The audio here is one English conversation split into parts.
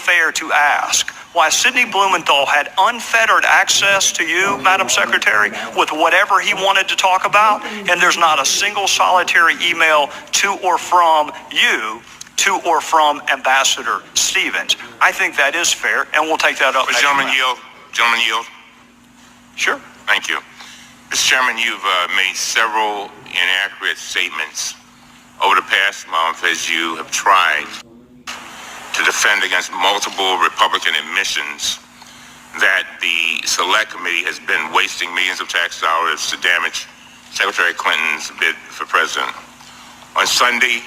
fair to ask why Sidney Blumenthal had unfettered access to you, Madam Secretary, with whatever he wanted to talk about, and there's not a single solitary email to or from you to or from Ambassador Stevens. I think that is fair, and we'll take that up. Gentlemen yield. Gentlemen yield. Sure. Thank you. Mr. Chairman, you've made several inaccurate statements over the past month as you have tried to defend against multiple Republican admissions that the Select Committee has been wasting millions of tax dollars to damage Secretary Clinton's bid for president. On Sunday,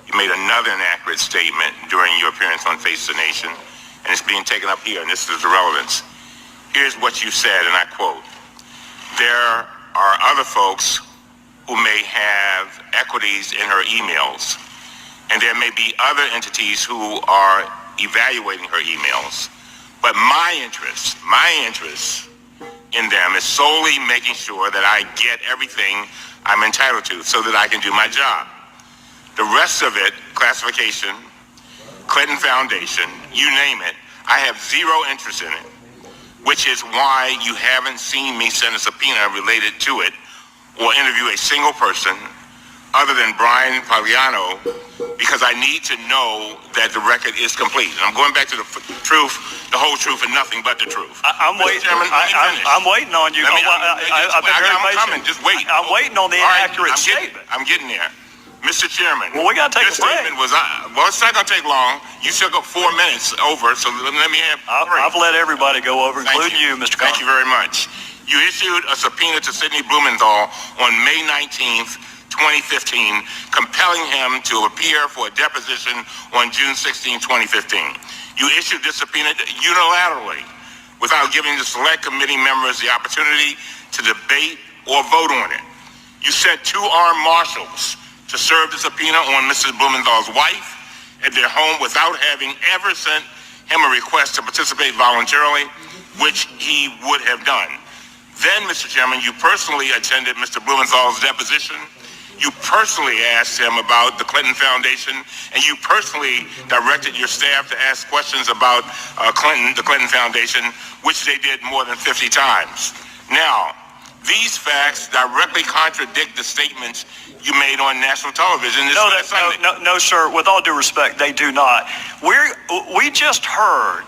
you made another inaccurate statement during your appearance on Face the Nation, and it's being taken up here, and this is the relevance. Here's what you said, and I quote, "There are other folks who may have equities in her emails, and there may be other entities who are evaluating her emails. But my interest in them is solely making sure that I get everything I'm entitled to so that I can do my job. The rest of it, classification, Clinton Foundation, you name it, I have zero interest in it, which is why you haven't seen me send a subpoena related to it or interview a single person other than Brian Pagliano, because I need to know that the record is complete." And I'm going back to the truth, the whole truth, and nothing but the truth. I'm waiting. Chairman, I'm waiting on you. I'm coming. Just wait. I'm waiting on the inaccurate statement. I'm getting there. Mr. Chairman. Well, we got to take a break. Statement was, well, it's not going to take long. You took up 4 minutes over, so let me have 3. I've let everybody go over, including you, Mr. Thank you very much. You issued a subpoena to Sidney Blumenthal on May 19th, 2015, compelling him to appear for a deposition on June 16, 2015. You issued this subpoena unilaterally without giving the Select Committee members the opportunity to debate or vote on it. You sent 2 armed marshals to serve the subpoena on Mrs. Blumenthal's wife at their home without having ever sent him a request to participate voluntarily, which he would have done. Then, Mr. Chairman, you personally attended Mr. Blumenthal's deposition. You personally asked him about the Clinton Foundation, and you personally directed your staff to ask questions about the Clinton Foundation, which they did more than 50 times. Now, these facts directly contradict the statements you made on national television. No, sir. With all due respect, they do not. We just heard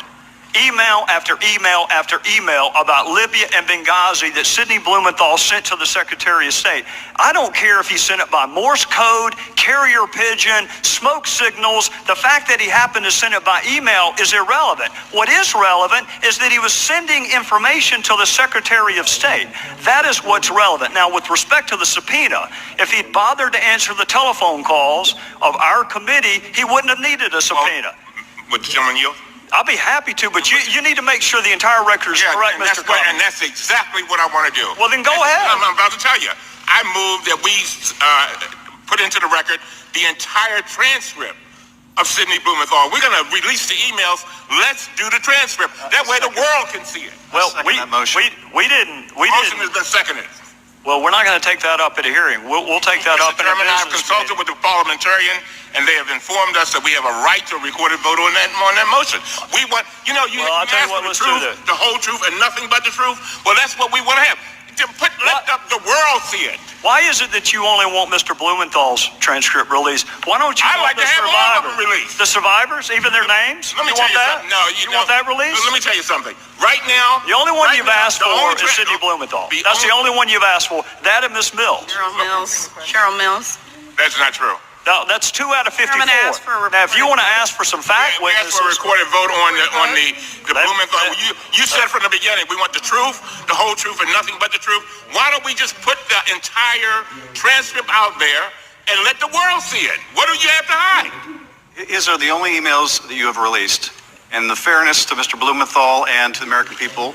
email after email after email about Libya and Benghazi that Sidney Blumenthal sent to the Secretary of State. I don't care if he sent it by Morse code, carrier pigeon, smoke signals. The fact that he happened to send it by email is irrelevant. What is relevant is that he was sending information to the Secretary of State. That is what's relevant. Now, with respect to the subpoena, if he'd bothered to answer the telephone calls of our committee, he wouldn't have needed a subpoena. Would the gentleman yield? I'll be happy to, but you need to make sure the entire record is correct, Mr. Cummings. And that's exactly what I want to do. Well, then go ahead. I'm about to tell you. I move that we put into the record the entire transcript of Sidney Blumenthal. We're going to release the emails. Let's do the transcript. That way the world can see it. Well, we didn't. Motion has been seconded. Well, we're not going to take that up at a hearing. We'll take that up in a Chairman, I've consulted with the parliamentarian, and they have informed us that we have a right to a recorded vote on that motion. We want, you I'll tell you what, the truth, the whole truth, and nothing but the truth. Well, that's what we want to have. Let the world see it. Why is it that you only want Mr. Blumenthal's transcript released? Why don't you want the survivors? All of them released. The survivors, even their names? Let me tell you something. No, you want that released? Let me tell you something. Right now, the only one you've asked for is Sidney Blumenthal. That's the only one you've asked for. That and Miss Mills. Cheryl Mills. That's not true. No, that's 2 out of 54. Now, if you want to ask for some fact witnesses, we asked for a recorded vote on the Blumenthal. You said from the beginning we want the truth, the whole truth, and nothing but the truth. Why don't we just put the entire transcript out there and let the world see it? What do you have to hide? These are the only emails that you have released. In the fairness to Mr. Blumenthal and to the American people,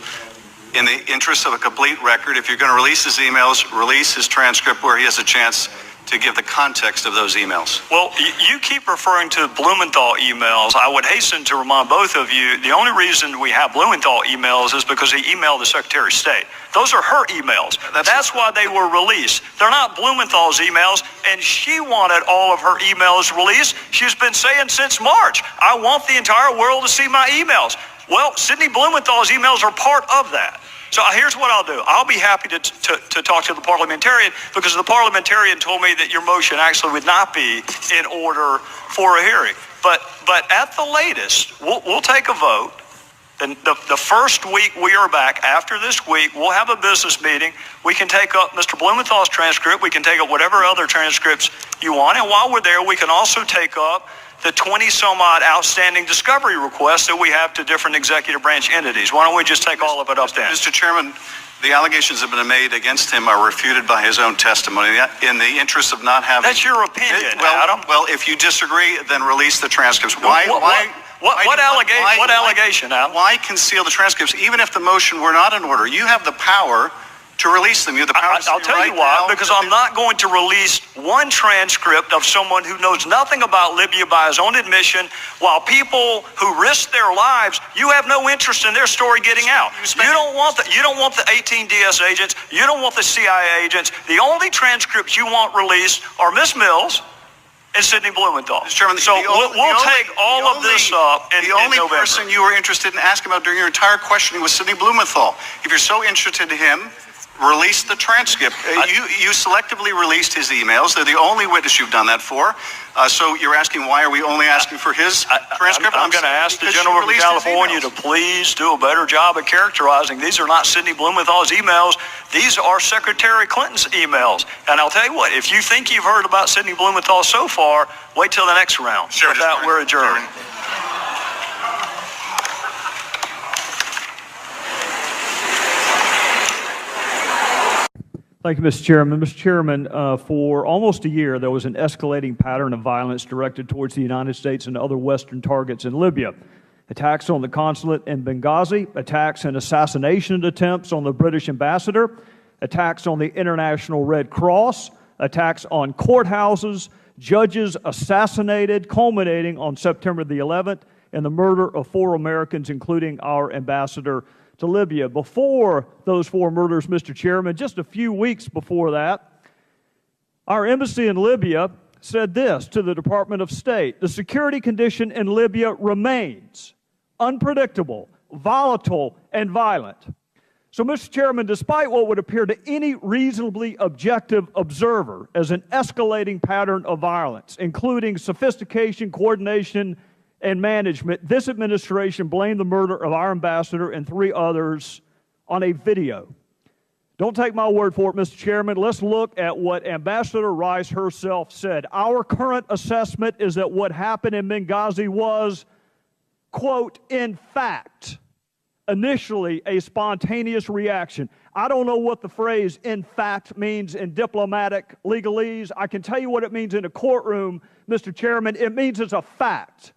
in the interest of a complete record, if you're going to release his emails, release his transcript where he has a chance to give the context of those emails. Well, you keep referring to Blumenthal emails. I would hasten to remind both of you, the only reason we have Blumenthal emails is because he emailed the Secretary of State. Those are her emails. That's why they were released. They're not Blumenthal's emails, and she wanted all of her emails released. She's been saying since March, I want the entire world to see my emails. Well, Sidney Blumenthal's emails are part of that. So here's what I'll do. I'll be happy to talk to the parliamentarian, because the parliamentarian told me that your motion actually would not be in order for a hearing. But at the latest, we'll take a vote. And the first week we are back, after this week, we'll have a business meeting. We can take up Mr. Blumenthal's transcript. We can take up whatever other transcripts you want. And while we're there, we can also take up the 20-some-odd outstanding discovery requests that we have to different executive branch entities. Why don't we just take all of it up then? Mr. Chairman, the allegations that have been made against him are refuted by his own testimony. In the interest of not having... That's your opinion, Adam. Well, if you disagree, then release the transcripts. What allegation, Adam? Why conceal the transcripts, even if the motion were not in order? You have the power to release them. You have the power I'll tell you why, because I'm not going to release one transcript of someone who knows nothing about Libya by his own admission, while people who risk their lives, you have no interest in their story getting out. You don't want the 18 DS agents. You don't want the CIA agents. The only transcripts you want released are Miss Mills and Sidney Blumenthal. Mr. Chairman, so we'll take all of this up in November. The only person you were interested in asking about during your entire questioning was Sidney Blumenthal. If you're so interested in him, release the transcript. You selectively released his emails. They're the only witness you've done that for. So you're asking, why are we only asking for his transcript? I'm going to ask the gentleman from California to please do a better job of characterizing. These are not Sidney Blumenthal's emails. These are Secretary Clinton's emails. And I'll tell you what, if you think you've heard about Sidney Blumenthal so far, wait till the next round. Sure. With that, we're adjourned. Thank you, Mr. Chairman. Mr. Chairman, for almost a year, there was an escalating pattern of violence directed towards the United States and other Western targets in Libya. Attacks on the consulate in Benghazi, attacks and assassination attempts on the British ambassador, attacks on the International Red Cross, attacks on courthouses, judges assassinated, culminating on September the 11th in the murder of 4 Americans, including our ambassador to Libya. Before those 4 murders, Mr. Chairman, just a few weeks before that, our embassy in Libya said this to the Department of State: the security condition in Libya remains unpredictable, volatile, and violent. So, Mr. Chairman, despite what would appear to any reasonably objective observer as an escalating pattern of violence, including sophistication, coordination, and management, this administration blamed the murder of our ambassador and 3 others on a video. Don't take my word for it, Mr. Chairman. Let's look at what Ambassador Rice herself said. Our current assessment is that what happened in Benghazi was, quote, in fact, initially a spontaneous reaction. I don't know what the phrase in fact means in diplomatic legalese. I can tell you what it means in a courtroom, Mr. Chairman. It means it's a fact.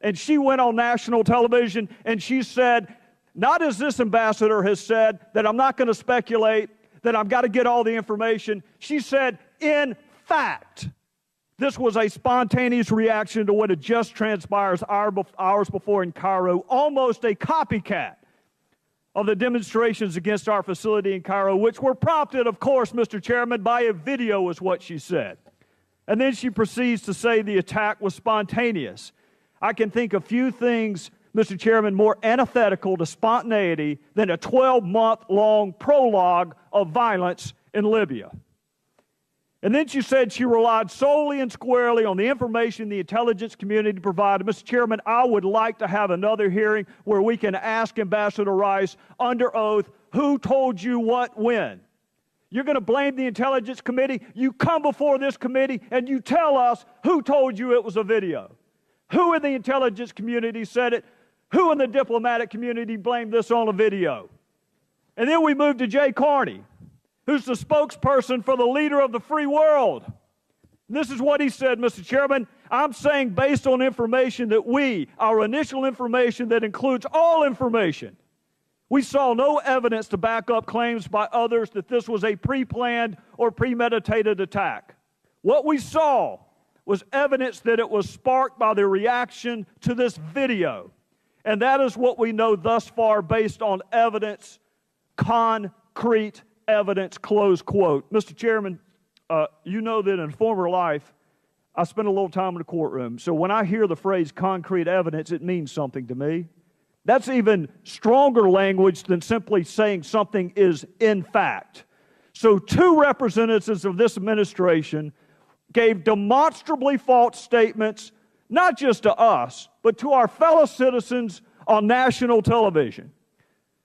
And she went on national television and she said, not as this ambassador has said, that I'm not going to speculate, that I've got to get all the information. She said, in fact, this was a spontaneous reaction to what had just transpired hours before in Cairo, almost a copycat of the demonstrations against our facility in Cairo, which were prompted, of course, Mr. Chairman, by a video, is what she said. And then she proceeds to say the attack was spontaneous. I can think of few things, Mr. Chairman, more antithetical to spontaneity than a 12-month-long prologue of violence in Libya. And then she said she relied solely and squarely on the information the intelligence community provided. Mr. Chairman, I would like to have another hearing where we can ask Ambassador Rice under oath, who told you what when? You're going to blame the intelligence committee? You come before this committee and you tell us who told you it was a video. Who in the intelligence community said it? Who in the diplomatic community blamed this on a video? And then we move to Jay Carney, who's the spokesperson for the leader of the free world. This is what he said, Mr. Chairman. I'm saying based on information that our initial information that includes all information, we saw no evidence to back up claims by others that this was a pre-planned or premeditated attack. What we saw was evidence that it was sparked by the reaction to this video. And that is what we know thus far based on evidence, concrete evidence, close quote. Mr. Chairman, you know that in former life, I spent a little time in the courtroom. So when I hear the phrase concrete evidence, it means something to me. That's even stronger language than simply saying something is in fact. So 2 representatives of this administration gave demonstrably false statements, not just to us, but to our fellow citizens on national television.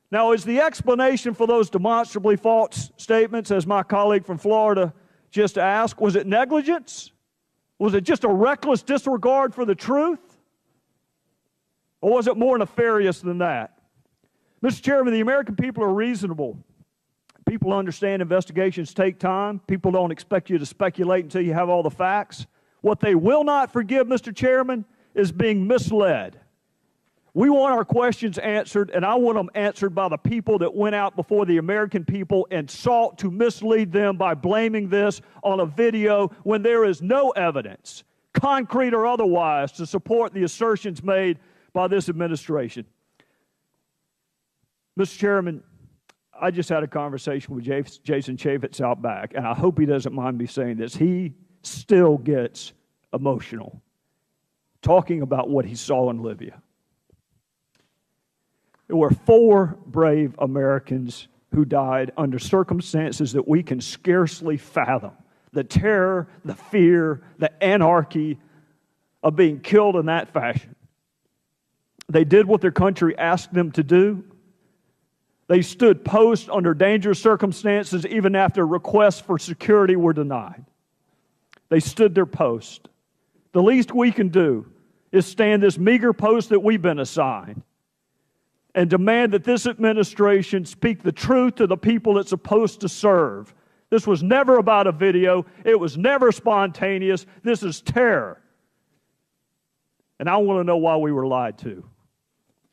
Now, is the explanation for those demonstrably false statements, as my colleague from Florida just asked, was it negligence? Was it just a reckless disregard for the truth? Or was it more nefarious than that? Mr. Chairman, the American people are reasonable. People understand investigations take time. People don't expect you to speculate until you have all the facts. What they will not forgive, Mr. Chairman, is being misled. We want our questions answered, and I want them answered by the people that went out before the American people and sought to mislead them by blaming this on a video when there is no evidence, concrete or otherwise, to support the assertions made by this administration. Mr. Chairman, I just had a conversation with Jason Chaffetz out back, and I hope he doesn't mind me saying this. He still gets emotional talking about what he saw in Libya. There were 4 brave Americans who died under circumstances that we can scarcely fathom. The terror, the fear, the anarchy of being killed in that fashion. They did what their country asked them to do. They stood post under dangerous circumstances even after requests for security were denied. They stood their post. The least we can do is stand this meager post that we've been assigned and demand that this administration speak the truth to the people it's supposed to serve. This was never about a video. It was never spontaneous. This is terror. And I want to know why we were lied to.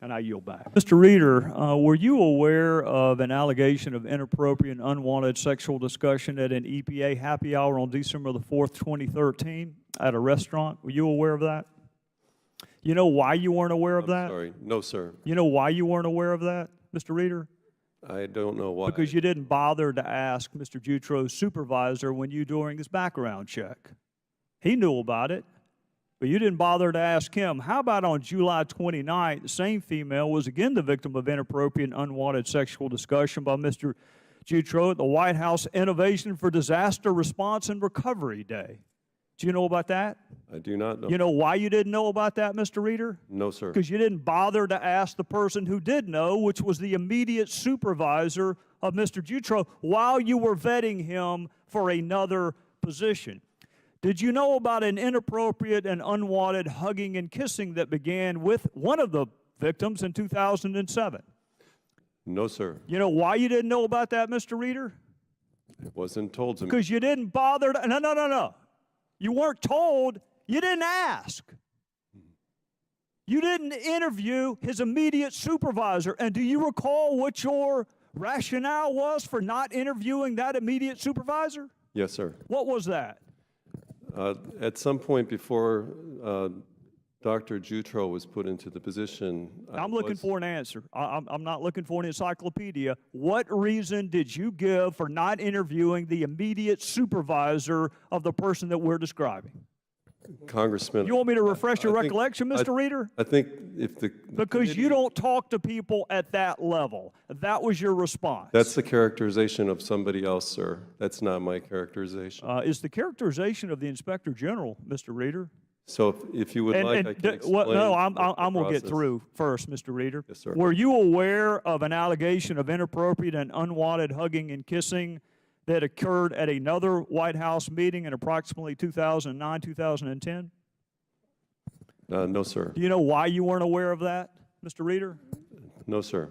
And I yield back. Mr. Reeder, were you aware of an allegation of inappropriate and unwanted sexual discussion at an EPA happy hour on December the 4th, 2013 at a restaurant? Were you aware of that? You know why you weren't aware of that? Sorry. No, sir. You know why you weren't aware of that, Mr. Reeder? I don't know why. Because you didn't bother to ask Mr. Jutro's supervisor when you during his background check. He knew about it, but you didn't bother to ask him. How about on July 29th, the same female was again the victim of inappropriate and unwanted sexual discussion by Mr. Jutro at the White House Innovation for Disaster Response and Recovery Day. Do you know about that? I do not know. You know why you didn't know about that, Mr. Reeder? No, sir. Because you didn't bother to ask the person who did know, which was the immediate supervisor of Mr. Jutro, while you were vetting him for another position. Did you know about an inappropriate and unwanted hugging and kissing that began with one of the victims in 2007? No, sir. You know why you didn't know about that, Mr. Reeder? It wasn't told to me. Because you didn't bother to, no. You weren't told, you didn't ask. You didn't interview his immediate supervisor. And do you recall what your rationale was for not interviewing that immediate supervisor? Yes, sir. What was that? At some point before Dr. Jutro was put into the position, I'm looking for an answer. I'm not looking for an encyclopedia. What reason did you give for not interviewing the immediate supervisor of the person that we're describing? Congressman. You want me to refresh your recollection, Mr. Reeder? I think if the Because you don't talk to people at that level. That was your response. That's the characterization of somebody else, sir. That's not my characterization. Is the characterization of the Inspector General, Mr. Reeder? So if you would like, I can explain. No, I'm going to get process. through first, Mr. Reeder. Yes, sir. Were you aware of an allegation of inappropriate and unwanted hugging and kissing that occurred at another White House meeting in approximately 2009, 2010? No, sir. Do you know why you weren't aware of that, Mr. Reeder? No, sir.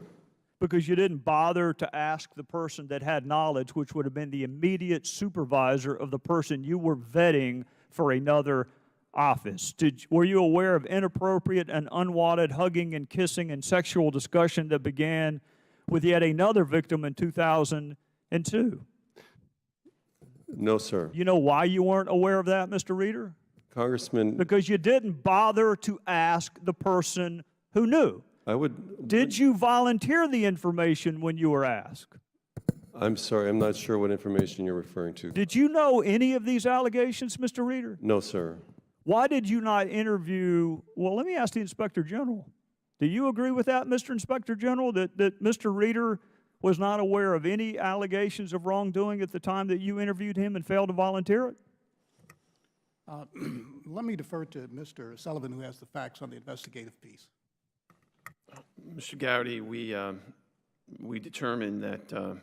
Because you didn't bother to ask the person that had knowledge, which would have been the immediate supervisor of the person you were vetting for another office. Were you aware of inappropriate and unwanted hugging and kissing and sexual discussion that began with yet another victim in 2002? No, sir. You know why you weren't aware of that, Mr. Reeder? Congressman, Because you didn't bother to ask the person who knew. I would. Did you volunteer the information when you were asked? I'm sorry, I'm not sure what information you're referring to. Did you know any of these allegations, Mr. Reeder? No, sir. Why did you not interview? Well, let me ask the Inspector General. Do you agree with that, Mr. Inspector General, that Mr. Reeder was not aware of any allegations of wrongdoing at the time that you interviewed him and failed to volunteer it? Let me defer to Mr. Sullivan, who has the facts on the investigative piece. Mr. Gowdy, we determined that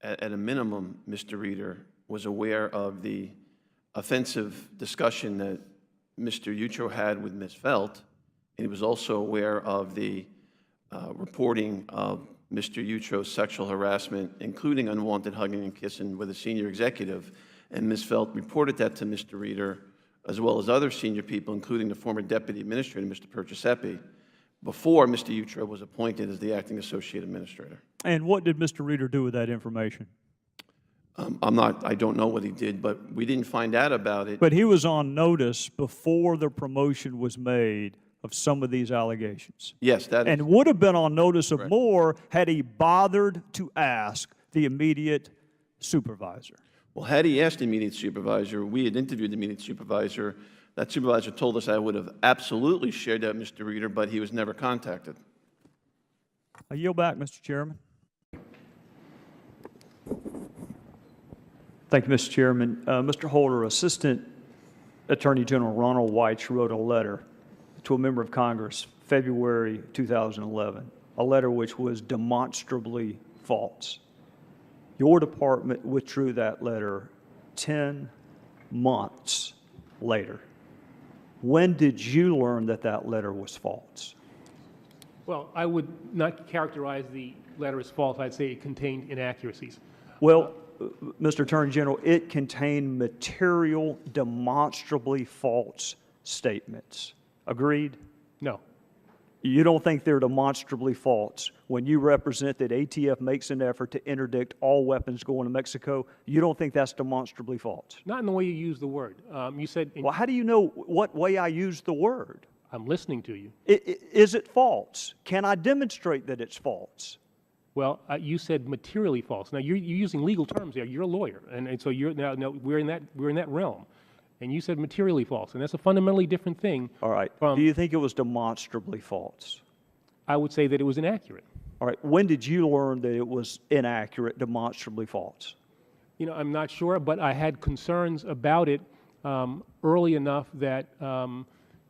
at a minimum, Mr. Reeder was aware of the offensive discussion that Mr. Utro had with Ms. Felt, and he was also aware of the reporting of Mr. Utro's sexual harassment, including unwanted hugging and kissing with a senior executive, and Ms. Felt reported that to Mr. Reeder, as well as other senior people, including the former Deputy Administrator, Mr. Perciasepi, before Mr. Utro was appointed as the Acting Associate Administrator. And what did Mr. Reeder do with that information? I don't know what he did, but we didn't find out about it. But he was on notice before the promotion was made of some of these allegations. Yes, that is. And would have been on notice of more had he bothered to ask the immediate supervisor. Well, had he asked the immediate supervisor, we had interviewed the immediate supervisor. That supervisor told us I would have absolutely shared that with Mr. Reeder, but he was never contacted. I yield back, Mr. Chairman. Thank you, Mr. Chairman. Mr. Holder, Assistant Attorney General Ronald Weitz wrote a letter to a member of Congress, February 2011, a letter which was demonstrably false. Your department withdrew that letter 10 months later. When did you learn that that letter was false? Well, I would not characterize the letter as false. I'd say it contained inaccuracies. Well, Mr. Attorney General, it contained material, demonstrably false statements. Agreed? No. You don't think they're demonstrably false when you represent that ATF makes an effort to interdict all weapons going to Mexico? You don't think that's demonstrably false? Not in the way you use the word. You said... Well, how do you know what way I use the word? I'm listening to you. Is it false? Can I demonstrate that it's false? Well, you said materially false. Now, you're using legal terms there. You're a lawyer, and so you're now we're in that realm. And you said materially false, and that's a fundamentally different thing. All right. Do you think it was demonstrably false? I would say that it was inaccurate. All right. When did you learn that it was inaccurate, demonstrably false? You know, I'm not sure, but I had concerns about it early enough that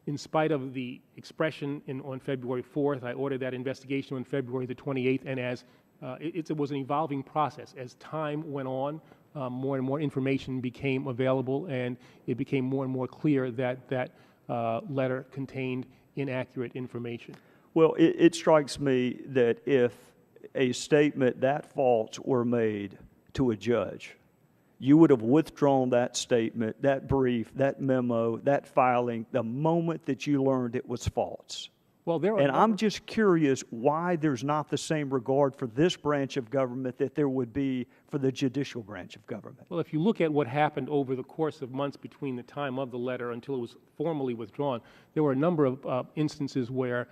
in spite of the expression on February 4th, I ordered that investigation on February the 28th, and as it was an evolving process. As time went on, more and more information became available, and it became more and more clear that that letter contained inaccurate information. Well, it strikes me that if a statement that false were made to a judge, you would have withdrawn that statement, that brief, that memo, that filing the moment that you learned it was false. Well, and I'm just curious why there's not the same regard for this branch of government that there would be for the judicial branch of government. Well, if you look at what happened over the course of months between the time of the letter until it was formally withdrawn, there were a number of instances where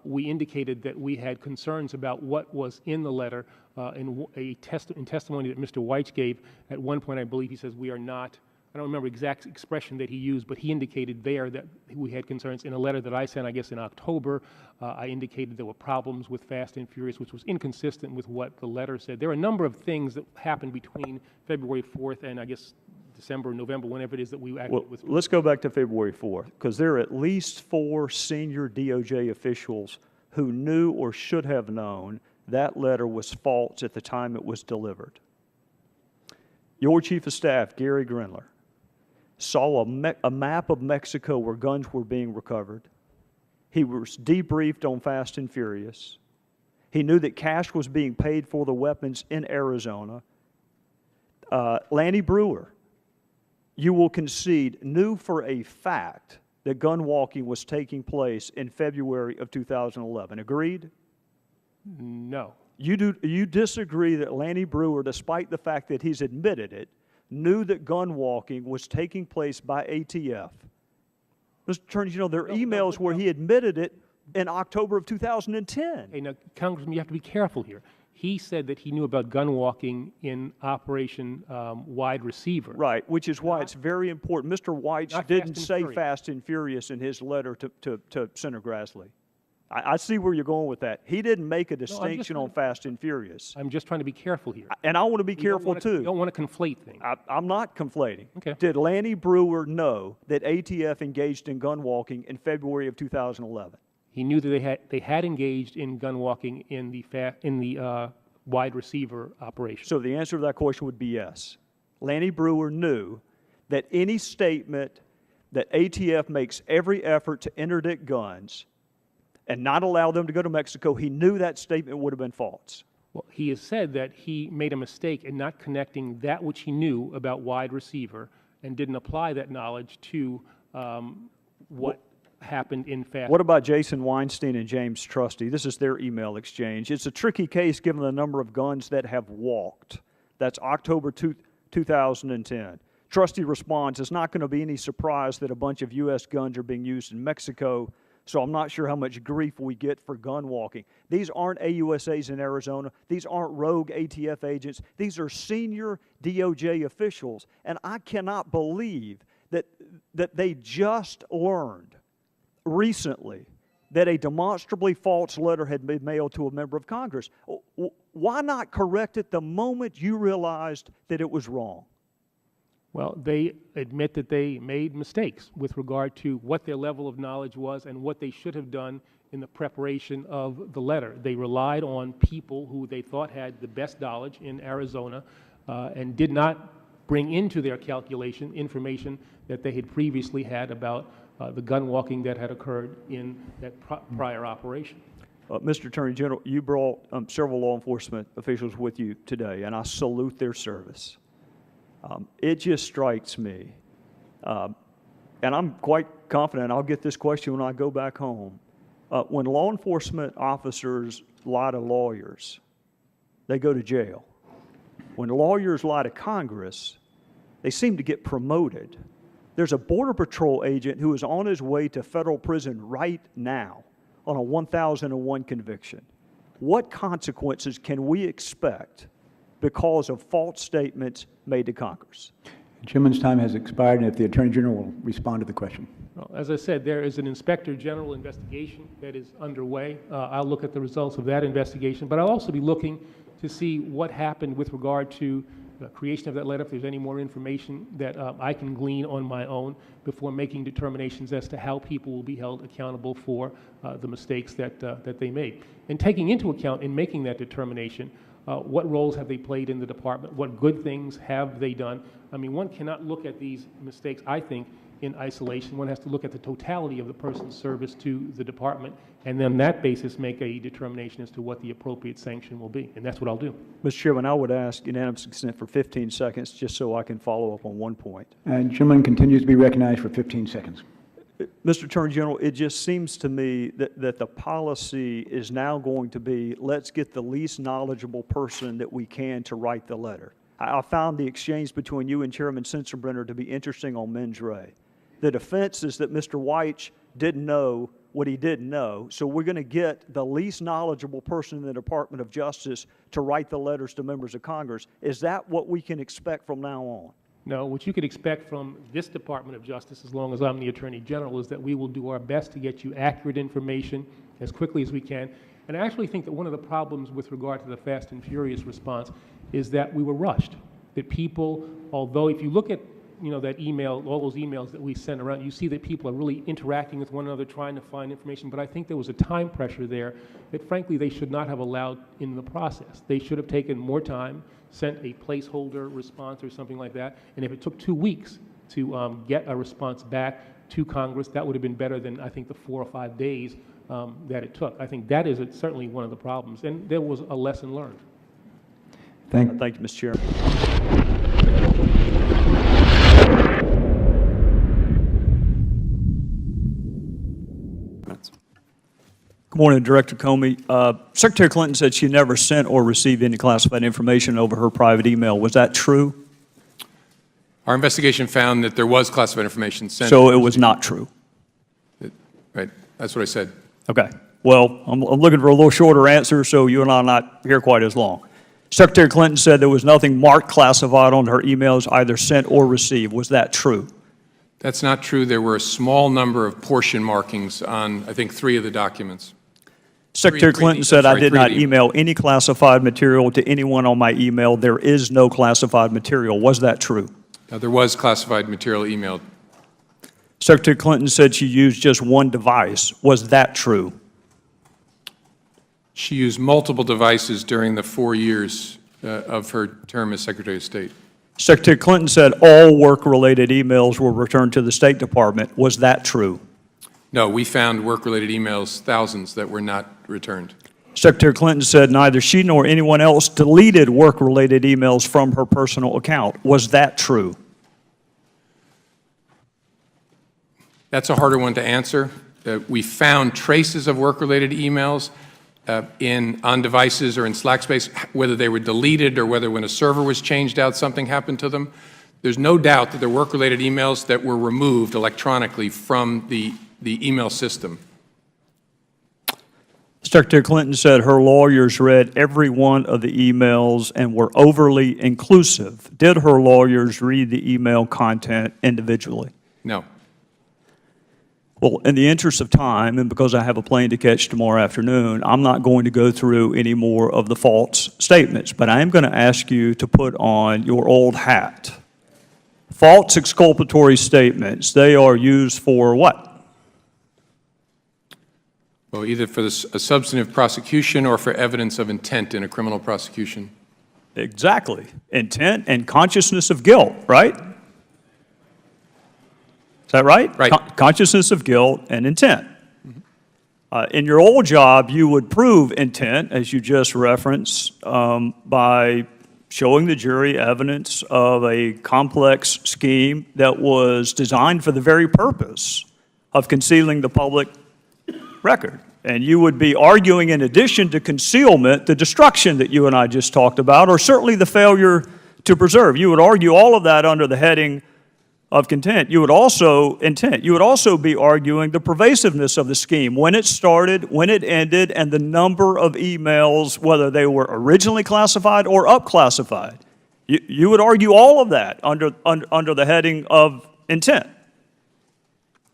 we indicated that we had concerns about what was in the letter. In testimony that Mr. Weitz gave, at one point I believe he says we are not, I don't remember the exact expression that he used, but he indicated there that we had concerns. In a letter that I sent, I guess in October, I indicated there were problems with Fast and Furious, which was inconsistent with what the letter said. There are a number of things that happened between February 4th and I guess December, November, whenever it is that we actually withdrew. Let's go back to February 4th, because there are at least 4 senior DOJ officials who knew or should have known that letter was false at the time it was delivered. Your Chief of Staff, Gary Grindler, saw a map of Mexico where guns were being recovered. He was debriefed on Fast and Furious. He knew that cash was being paid for the weapons in Arizona. Lanny Brewer, you will concede, knew for a fact that gun walking was taking place in February of 2011. Agreed? No. You disagree that Lanny Brewer, despite the fact that he's admitted it, knew that gun walking was taking place by ATF. Mr. Attorney General, there are emails where he admitted it in October of 2010. Hey, now, Congressman, you have to be careful here. He said that he knew about gun walking in Operation Wide Receiver. Right, which is why it's very important. Mr. White didn't say Furious. Fast and Furious in his letter to Senator Grassley. I see where you're going with that. He didn't make a distinction on Fast and Furious. I'm just trying to be careful here. And I want to be careful, too. You don't want to conflate things. I'm not conflating. Okay. Did Lanny Brewer know that ATF engaged in gun walking in February of 2011? He knew that they had engaged in gun walking in the wide receiver operation. So the answer to that question would be yes. Lanny Brewer knew that any statement that ATF makes every effort to interdict guns and not allow them to go to Mexico, he knew that statement would have been false. Well, he has said that he made a mistake in not connecting that which he knew about wide receiver and didn't apply that knowledge to what happened in fact. What about Jason Weinstein and James Trusty? This is their email exchange. It's a tricky case given the number of guns that have walked. That's October 2010. Trusty responds, it's not going to be any surprise that a bunch of U.S. guns are being used in Mexico, so I'm not sure how much grief we get for gun walking. These aren't AUSAs in Arizona. These aren't rogue ATF agents. These are senior DOJ officials, and I cannot believe that they just learned recently that a demonstrably false letter had been mailed to a member of Congress. Why not correct it the moment you realized that it was wrong? Well, they admit that they made mistakes with regard to what their level of knowledge was and what they should have done in the preparation of the letter. They relied on people who they thought had the best knowledge in Arizona and did not bring into their calculation information that they had previously had about the gun walking that had occurred in that prior operation. Mr. Attorney General, you brought several law enforcement officials with you today, and I salute their service. It just strikes me, and I'm quite confident I'll get this question when I go back home. When law enforcement officers lie to lawyers, they go to jail. When lawyers lie to Congress, they seem to get promoted. There's a Border Patrol agent who is on his way to federal prison right now on a 1001 conviction. What consequences can we expect because of false statements made to Congress? The gentleman's time has expired, and if the Attorney General will respond to the question. Well, as I said, there is an Inspector General investigation that is underway. I'll look at the results of that investigation, but I'll also be looking to see what happened with regard to the creation of that letter, if there's any more information that I can glean on my own before making determinations as to how people will be held accountable for the mistakes that they made. And taking into account in making that determination, what roles have they played in the department? What good things have they done? I mean, one cannot look at these mistakes, I think, in isolation. One has to look at the totality of the person's service to the department, and then on that basis make a determination as to what the appropriate sanction will be, and that's what I'll do. Mr. Chairman, I would ask unanimous consent for 15 seconds just so I can follow up on one point. And gentleman continues to be recognized for 15 seconds. Mr. Attorney General, it just seems to me that the policy is now going to be, let's get the least knowledgeable person that we can to write the letter. I found the exchange between you and Chairman Sensenbrenner to be interesting on mens rea. The defense is that Mr. White didn't know what he didn't know, so we're going to get the least knowledgeable person in the Department of Justice to write the letters to members of Congress. Is that what we can expect from now on? No, what you could expect from this Department of Justice, as long as I'm the Attorney General, is that we will do our best to get you accurate information as quickly as we can. And I actually think that one of the problems with regard to the Fast and Furious response is that we were rushed. That people, although if you look at that email, all those emails that we sent around, you see that people are really interacting with one another, trying to find information, but I think there was a time pressure there that frankly they should not have allowed in the process. They should have taken more time, sent a placeholder response or something like that, and if it took 2 weeks to get a response back to Congress, that would have been better than I think the 4 or 5 days that it took. I think that is certainly one of the problems, and there was a lesson learned. Thank you, Mr. Chairman. Good morning, Director Comey. Secretary Clinton said she never sent or received any classified information over her private email. Was that true? Our investigation found that there was classified information sent. So it was not true. Right, that's what I said. Okay. Well, I'm looking for a little shorter answer, so you and I are not here quite as long. Secretary Clinton said there was nothing marked classified on her emails, either sent or received. Was that true? That's not true. There were a small number of portion markings on, I think, 3 of the documents. Secretary Clinton said, I did not email any classified material to anyone on my email. There is no classified material. Was that true? Now, there was classified material emailed. Secretary Clinton said she used just one device. Was that true? She used multiple devices during the 4 years of her term as Secretary of State. Secretary Clinton said all work-related emails were returned to the State Department. Was that true? No, we found work-related emails, thousands, that were not returned. Secretary Clinton said neither she nor anyone else deleted work-related emails from her personal account. Was that true? That's a harder one to answer. We found traces of work-related emails on devices or in Slack space, whether they were deleted or whether when a server was changed out, something happened to them. There's no doubt that there were work-related emails that were removed electronically from the email system. Secretary Clinton said her lawyers read every one of the emails and were overly inclusive. Did her lawyers read the email content individually? No. Well, in the interest of time, and because I have a plane to catch tomorrow afternoon, I'm not going to go through any more of the false statements, but I am going to ask you to put on your old hat. False exculpatory statements, they are used for what? Well, either for a substantive prosecution or for evidence of intent in a criminal prosecution. Exactly. Intent and consciousness of guilt, right? Is that right? Right. Consciousness of guilt and intent. In your old job, you would prove intent, as you just referenced, by showing the jury evidence of a complex scheme that was designed for the very purpose of concealing the public record. And you would be arguing, in addition to concealment, the destruction that you and I just talked about, or certainly the failure to preserve. You would argue all of that under the heading of intent. You would also be arguing the pervasiveness of the scheme, when it started, when it ended, and the number of emails, whether they were originally classified or up-classified. You would argue all of that under the heading of intent.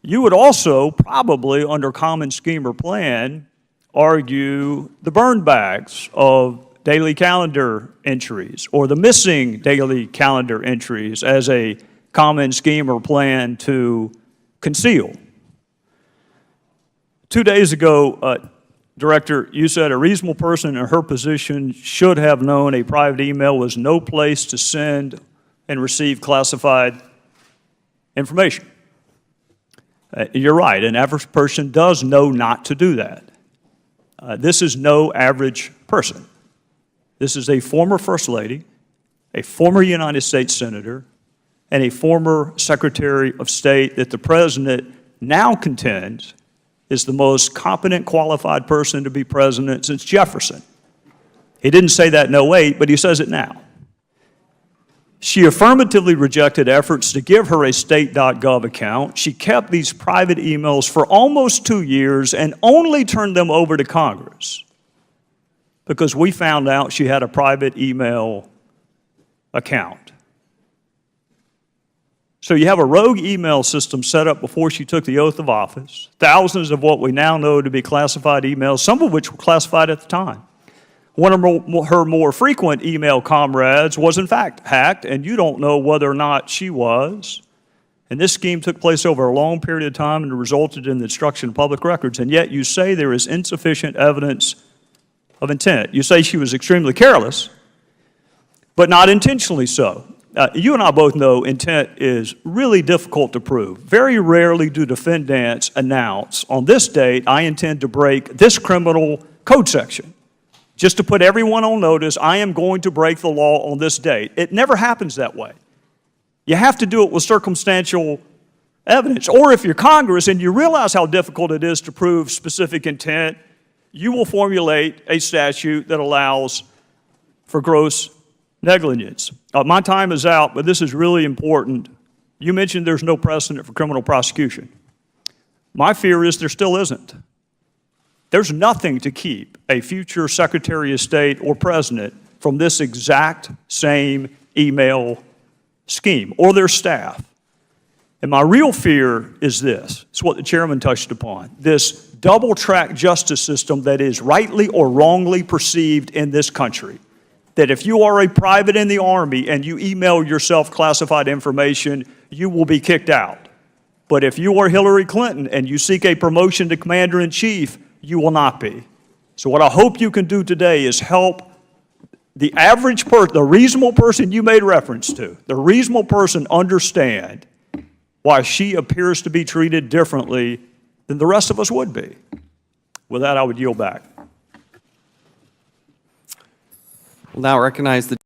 You would also probably, under common scheme or plan, argue the burn bags of daily calendar entries or the missing daily calendar entries as a common scheme or plan to conceal. 2 days ago, Director, you said a reasonable person in her position should have known a private email was no place to send and receive classified information. You're right, an average person does know not to do that. This is no average person. This is a former First Lady, a former United States Senator, and a former Secretary of State that the President now contends is the most competent, qualified person to be president since Jefferson. He didn't say that in 2008, but he says it now. She affirmatively rejected efforts to give her a state.gov account. She kept these private emails for almost 2 years and only turned them over to Congress because we found out she had a private email account. So you have a rogue email system set up before she took the oath of office, thousands of what we now know to be classified emails, some of which were classified at the time. One of her more frequent email comrades was in fact hacked, and you don't know whether or not she was. And this scheme took place over a long period of time and resulted in the destruction of public records, and yet you say there is insufficient evidence of intent. You say she was extremely careless, but not intentionally so. You and I both know intent is really difficult to prove. Very rarely do defendants announce, on this date, I intend to break this criminal code section. Just to put everyone on notice, I am going to break the law on this date. It never happens that way. You have to do it with circumstantial evidence. Or if you're Congress and you realize how difficult it is to prove specific intent, you will formulate a statute that allows for gross Negligence. My time is out, but this is really important. You mentioned there's no precedent for criminal prosecution. My fear is there still isn't. There's nothing to keep a future Secretary of State or President from this exact same email scheme or their staff. And my real fear is this. It's what the chairman touched upon. This double-track justice system that is rightly or wrongly perceived in this country. That if you are a private in the Army and you email yourself classified information, you will be kicked out. But if you are Hillary Clinton and you seek a promotion to Commander-in-Chief, you will not be. So what I hope you can do today is help the average person, the reasonable person you made reference to, the reasonable person understand why she appears to be treated differently than the rest of us would be. With that, I would yield back. We'll now recognize the